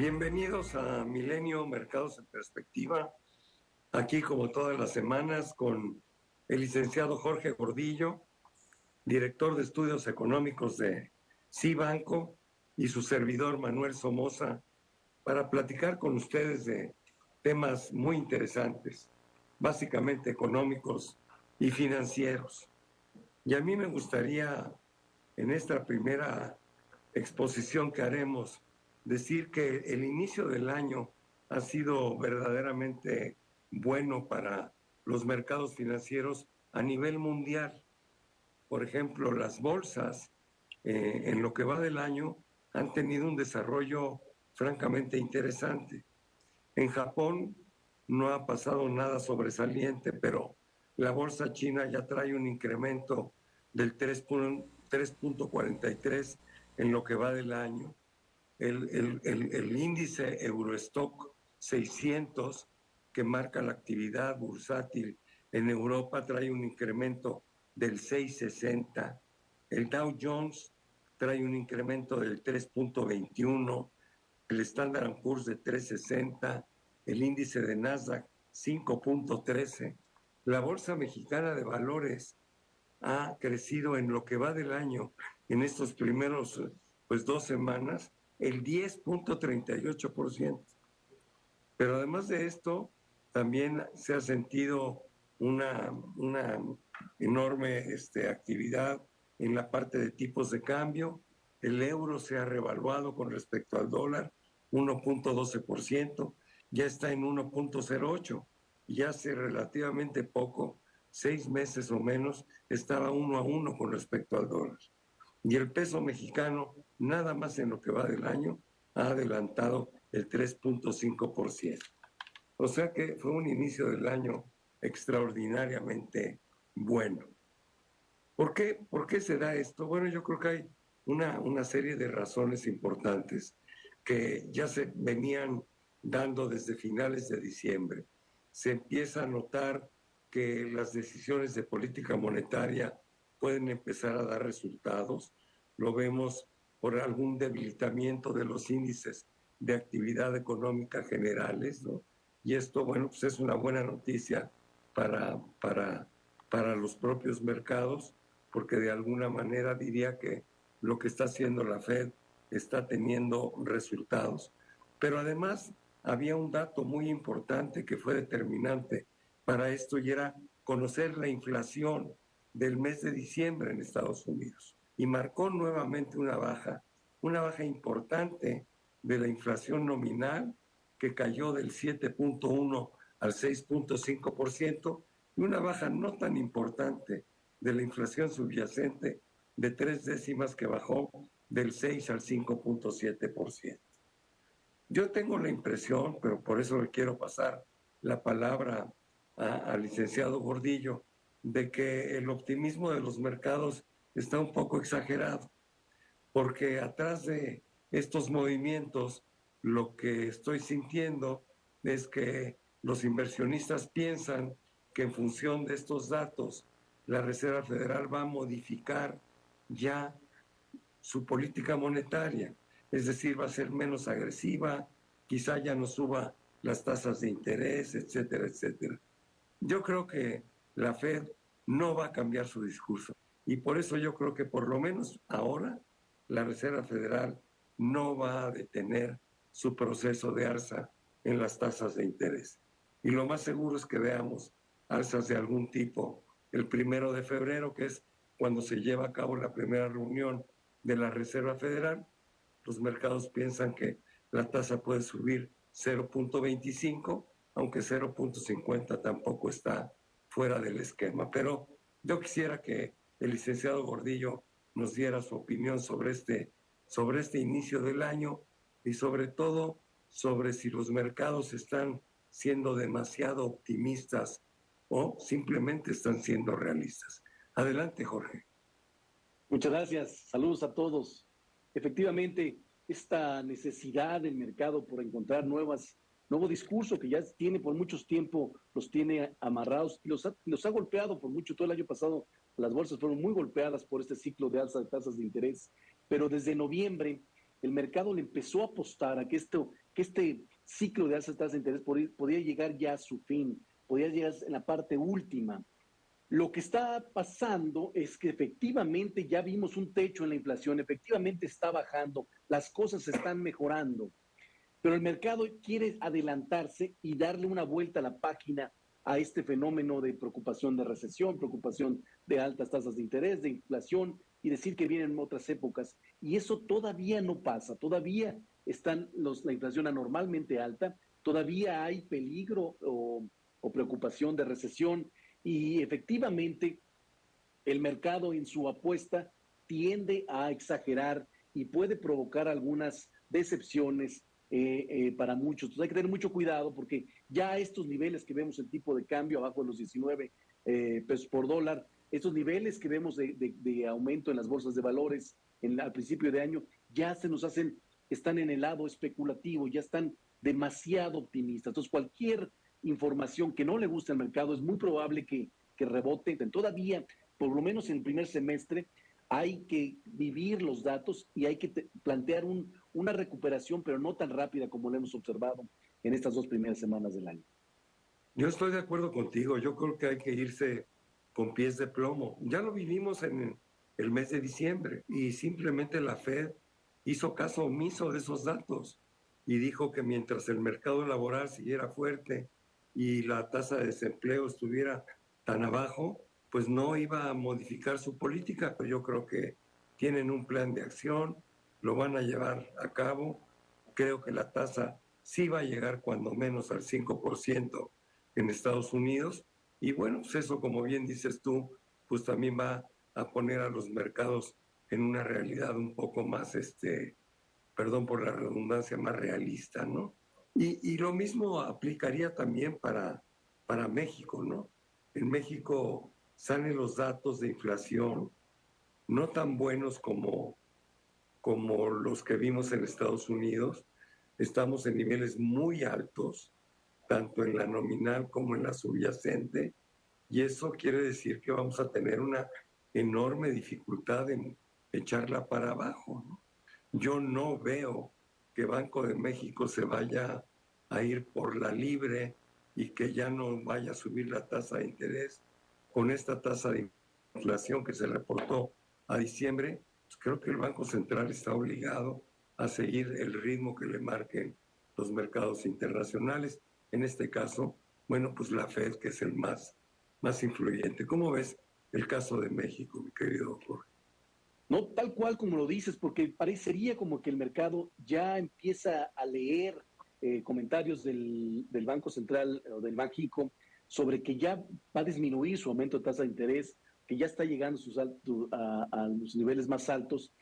Bienvenidos a Milenio Mercados en Perspectiva, aquí como todas las semanas con el licenciado Jorge Gordillo, director de estudios económicos de Cibanco, y su servidor Manuel Somoza, para platicar con ustedes de temas muy interesantes, básicamente económicos y financieros. Y a mí me gustaría, en esta primera exposición que haremos, decir que el inicio del año ha sido verdaderamente bueno para los mercados financieros a nivel mundial. Por ejemplo, las bolsas en lo que va del año han tenido un desarrollo francamente interesante. En Japón no ha pasado nada sobresaliente, pero la bolsa china ya trae un incremento del 3.43 en lo que va del año. El índice Eurostock 600, que marca la actividad bursátil en Europa, trae un incremento del 6,60. El Dow Jones trae un incremento del 3.21, el Standard & Poor's de 3,60, el índice de Nasdaq 5.13. La Bolsa Mexicana de Valores ha crecido en lo que va del año, en estos primeros 2 semanas, el 10.38%. Pero además de esto, también se ha sentido una enorme actividad en la parte de tipos de cambio. El euro se ha revaluado con respecto al dólar 1.12%, ya está en 1.08, y hace relativamente poco, 6 meses o menos, estaba 1-1 con respecto al dólar. Y el peso mexicano, nada más en lo que va del año, ha adelantado el 3.5%. O sea que fue un inicio del año extraordinariamente bueno. ¿Por qué se da esto? Bueno, yo creo que hay una serie de razones importantes que ya se venían dando desde finales de diciembre. Se empieza a notar que las decisiones de política monetaria pueden empezar a dar resultados. Lo vemos por algún debilitamiento de los índices de actividad económica generales, ¿no? Y esto, bueno, pues es una buena noticia para, para, para los propios mercados, porque de alguna manera diría que lo que está haciendo la Fed está teniendo resultados. Pero además había un dato muy importante que fue determinante para esto, y era conocer la inflación del mes de diciembre en Estados Unidos. Y marcó nuevamente una baja importante de la inflación nominal, que cayó del 7.1 al 6.5%, y una baja no tan importante de la inflación subyacente de 3 décimas, que bajó del 6 al 5.7%. Yo tengo la impresión, pero por eso le quiero pasar la palabra al licenciado Gordillo, de que el optimismo de los mercados está un poco exagerado, porque atrás de estos movimientos lo que estoy sintiendo es que los inversionistas piensan que en función de estos datos la Reserva Federal va a modificar ya su política monetaria, es decir, va a ser menos agresiva, quizá ya no suba las tasas de interés, etcétera, etcétera. Yo creo que la Fed no va a cambiar su discurso, y por eso yo creo que por lo menos ahora la Reserva Federal no va a detener su proceso de alza en las tasas de interés. Y lo más seguro es que veamos alzas de algún tipo el 1 de febrero, que es cuando se lleva a cabo la primera reunión de la Reserva Federal. Los mercados piensan que la tasa puede subir 0.25, aunque 0.50 tampoco está fuera del esquema. Pero yo quisiera que el licenciado Gordillo nos diera su opinión sobre este inicio del año, y sobre todo sobre si los mercados están siendo demasiado optimistas o simplemente están siendo realistas. Adelante, Jorge. Muchas gracias. Saludos a todos. Efectivamente, esta necesidad del mercado por encontrar nuevo discurso que ya tiene por mucho tiempo, los tiene amarrados y los ha golpeado por mucho. Todo el año pasado las bolsas fueron muy golpeadas por este ciclo de alza de tasas de interés, pero desde noviembre el mercado le empezó a apostar a que que este ciclo de alzas de tasas de interés podía llegar ya a su fin, podía llegar en la parte última. Lo que está pasando es que efectivamente ya vimos un techo en la inflación, efectivamente está bajando, las cosas se están mejorando, pero el mercado quiere adelantarse y darle una vuelta a la página a este fenómeno de preocupación de recesión, preocupación de altas tasas de interés, de inflación y decir que vienen otras épocas. Y eso todavía no pasa, todavía está la inflación anormalmente alta, todavía hay peligro o preocupación de recesión y efectivamente el mercado en su apuesta tiende a exagerar y puede provocar algunas decepciones para muchos. Entonces hay que tener mucho cuidado porque ya estos niveles que vemos el tipo de cambio abajo de los 19 pesos por dólar, estos niveles que vemos de aumento en las bolsas de valores al principio de año, ya se nos hacen, están en el lado especulativo, ya están demasiado optimistas. Entonces cualquier información que no le guste al mercado es muy probable que rebote. Todavía, por lo menos en el primer semestre, hay que vivir los datos y hay que plantear una recuperación, pero no tan rápida como lo hemos observado en estas 2 primeras semanas del año. Yo estoy de acuerdo contigo. Yo creo que hay que irse con pies de plomo. Ya lo vivimos en el mes de diciembre y simplemente la Fed hizo caso omiso de esos datos y dijo que mientras el mercado laboral siguiera fuerte y la tasa de desempleo estuviera tan abajo, pues no iba a modificar su política. Pero yo creo que tienen un plan de acción, lo van a llevar a cabo. Creo que la tasa sí va a llegar cuando menos al 5% en Estados Unidos. Y bueno, pues eso, como bien dices tú, pues también va a poner a los mercados en una realidad un poco más, perdón por la redundancia, más realista, ¿no? Y lo mismo aplicaría también para México, ¿no? En México salen los datos de inflación no tan buenos como los que vimos en Estados Unidos. Estamos en niveles muy altos, tanto en la nominal como en la subyacente, y eso quiere decir que vamos a tener una enorme dificultad en echarla para abajo, ¿no? Yo no veo que Banco de México se vaya a ir por la libre y que ya no vaya a subir la tasa de interés con esta tasa de inflación que se reportó a diciembre. Pues creo que el Banco Central está obligado a seguir el ritmo que le marquen los mercados internacionales. En este caso, bueno, pues la Fed, que es el más influyente. ¿Cómo ves el caso de México, mi querido Jorge? No tal cual como lo dices, porque parecería como que el mercado ya empieza a leer comentarios del Banco Central o del Banxico sobre que ya va a disminuir su aumento de tasa de interés, que ya está llegando a los niveles más altos.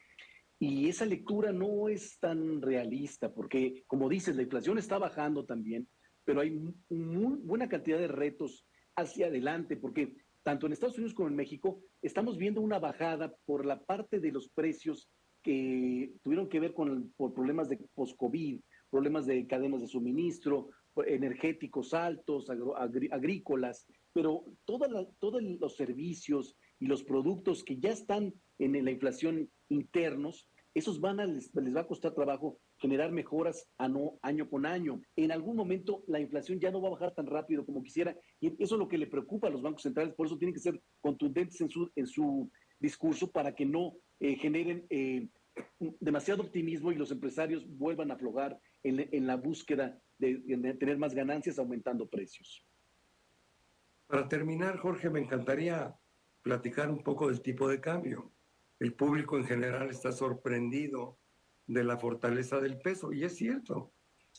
Y esa lectura no es tan realista, porque como dices, la inflación está bajando también, pero hay muy buena cantidad de retos hacia adelante, porque tanto en Estados Unidos como en México estamos viendo una bajada por la parte de los precios que tuvieron que ver por problemas de post-COVID, problemas de cadenas de suministro, energéticos altos, agrícolas, pero todos los servicios y los productos que ya están en la inflación internos, esos les va a costar trabajo generar mejoras año con año. En algún momento la inflación ya no va a bajar tan rápido como quisiera y eso es lo que le preocupa a los bancos centrales, por eso tienen que ser contundentes en su discurso para que no generen demasiado optimismo y los empresarios vuelvan a aflojar en la búsqueda de tener más ganancias aumentando precios. Para terminar, Jorge, me encantaría platicar un poco del tipo de cambio. El público en general está sorprendido de la fortaleza del peso, y es cierto.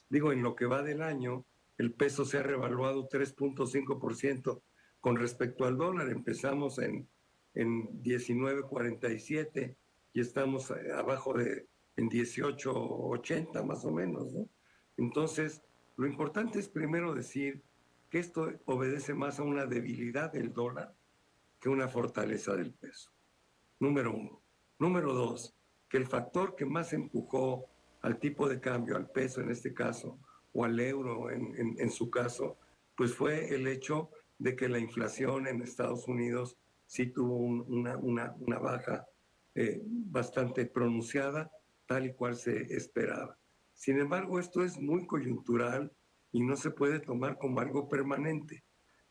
Digo, en lo que va del año, el peso se ha revaluado 3.5% con respecto al dólar. Empezamos en 19.47 y estamos abajo en 18.80 más o menos, ¿no? Entonces, lo importante es primero decir que esto obedece más a una debilidad del dólar que una fortaleza del peso. Número uno. Número dos, que el factor que más empujó al tipo de cambio, al peso en este caso, o al euro en su caso, pues fue el hecho de que la inflación en Estados Unidos sí tuvo una baja bastante pronunciada, tal y cual se esperaba. Sin embargo, esto es muy coyuntural y no se puede tomar como algo permanente,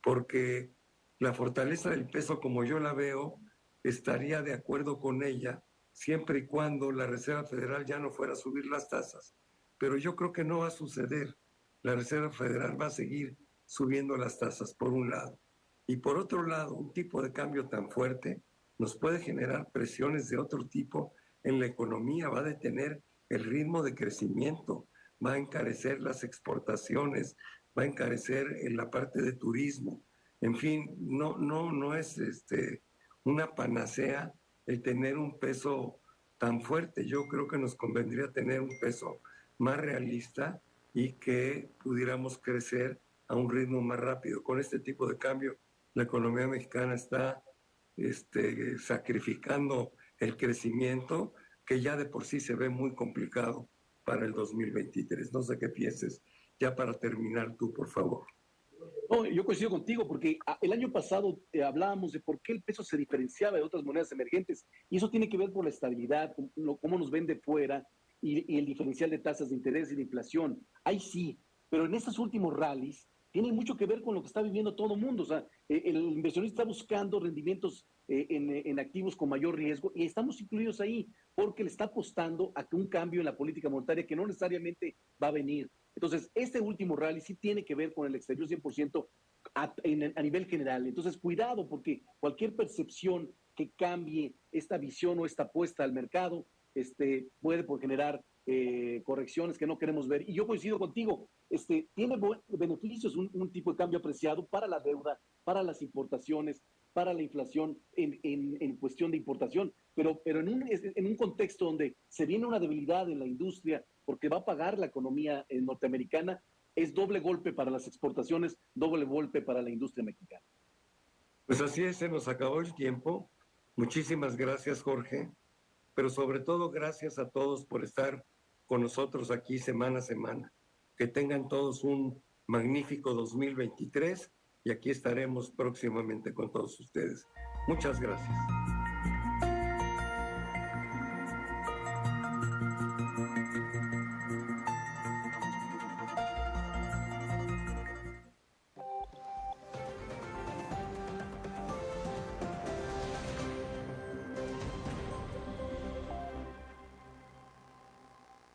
porque la fortaleza del peso, como yo la veo, estaría de acuerdo con ella siempre y cuando la Reserva Federal ya no fuera a subir las tasas. Pero yo creo que no va a suceder. La Reserva Federal va a seguir subiendo las tasas, por un lado. Y por otro lado, un tipo de cambio tan fuerte nos puede generar presiones de otro tipo en la economía, va a detener el ritmo de crecimiento, va a encarecer las exportaciones, va a encarecer en la parte de turismo. En fin, no es una panacea el tener un peso tan fuerte. Yo creo que nos convendría tener un peso más realista y que pudiéramos crecer a un ritmo más rápido. Con este tipo de cambio, la economía mexicana está sacrificando el crecimiento que ya de por sí se ve muy complicado para el 2023. No sé qué pienses. Ya para terminar tú, por favor. No, yo coincido contigo porque el año pasado hablábamos de por qué el peso se diferenciaba de otras monedas emergentes y eso tiene que ver por la estabilidad, cómo nos ven de fuera y el diferencial de tasas de interés y de inflación. Ahí sí, pero en estos últimos rallies tiene mucho que ver con lo que está viviendo todo el mundo. O sea, el inversionista está buscando rendimientos en activos con mayor riesgo y estamos incluidos ahí porque le está apostando a que un cambio en la política monetaria que no necesariamente va a venir. Entonces, este último rally sí tiene que ver con el exterior 100% a nivel general. Entonces, cuidado, porque cualquier percepción que cambie esta visión o esta apuesta al mercado puede por generar correcciones que no queremos ver. Y yo coincido contigo, tiene beneficios un tipo de cambio apreciado para la deuda, para las importaciones, para la inflación en cuestión de importación, pero en un contexto donde se viene una debilidad en la industria porque va a pagar la economía norteamericana, es doble golpe para las exportaciones, doble golpe para la industria mexicana. Pues así es, se nos acabó el tiempo. Muchísimas gracias, Jorge, pero sobre todo gracias a todos por estar con nosotros aquí semana a semana. Que tengan todos un magnífico 2023 y aquí estaremos próximamente con todos ustedes. Muchas gracias.